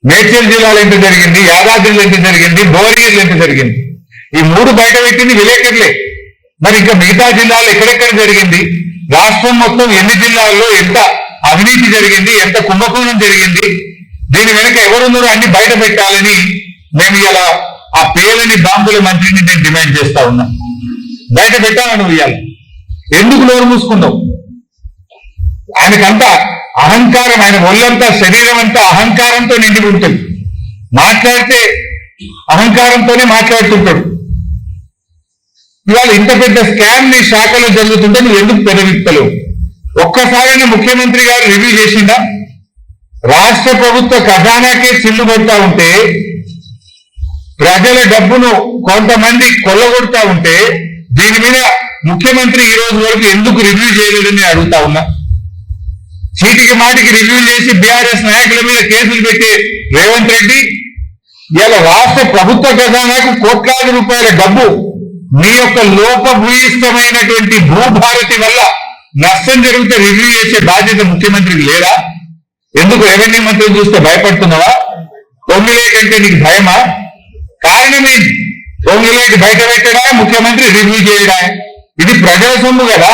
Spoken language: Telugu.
మేడ్చల్ జిల్లాలో ఎంత జరిగింది, యాదాద్రిలో ఎంత జరిగింది, భువనగిరిలో ఎంత జరిగింది. ఈ 3 బయట పెట్టింది విలేకరులే. మరి ఇంకా మిగతా జిల్లాలో ఎక్కడెక్కడ జరిగింది, రాష్ట్రం మొత్తం ఎన్ని జిల్లాల్లో ఎంత అవినీతి జరిగింది, ఎంత కుంభకోణం జరిగింది, దీని వెనుక ఎవరున్నారో అన్ని బయట పెట్టాలని మేము ఇలా ఆ పేలని బాంబుల మంత్రిని నేను డిమాండ్ చేస్తా ఉన్నా. బయట పెట్టాలని ఇవ్వాలి. ఎందుకు నోరు మూసుకున్నావు? ఆయనకంతా అహంకారం, ఆయన ఒళ్ళంతా శరీరం అంతా అహంకారంతో నిండి ఉంటుంది. మాట్లాడితే అహంకారంతోనే మాట్లాడుతుంటాడు. ఇవాళ ఇంత పెద్ద స్కామ్ నీ శాఖలో జరుగుతుంటే నువ్వు ఎందుకు పెదవిత్తలేవు? ఒక్కసారైనా ముఖ్యమంత్రి గారు రివ్యూ చేసిందా? రాష్ట్ర ప్రభుత్వ ఖజానాకే చిల్లు కొడతా ఉంటే, ప్రజల డబ్బును కొంతమంది కొల్లగొడతా ఉంటే, దీని మీద ముఖ్యమంత్రి ఈ రోజు వరకు ఎందుకు రివ్యూ చేయలేదని అడుగుతా ఉన్నా. చీటికి మాటికి రివ్యూ చేసి బీఆర్ఎస్ నాయకుల మీద కేసులు పెట్టే రేవంత్ రెడ్డి ఇలా రాష్ట్ర ప్రభుత్వ ఖజానాకు కోట్లాది రూపాయల డబ్బు మీ యొక్క లోపభూయిష్టమైనటువంటి భూభారతి వల్ల నష్టం జరిగితే రివ్యూ చేసే బాధ్యత ముఖ్యమంత్రికి లేదా? ఎందుకు రెవెన్యూ మంత్రిని చూస్తే భయపడుతున్నావా? పొంగిలేటి అంటే నీకు భయమా? కారణం ఏంటి? పొంగిలేటి బయట పెట్టడా, ముఖ్యమంత్రి రివ్యూ చేయడా? ఇది ప్రజల సొమ్ము కదా.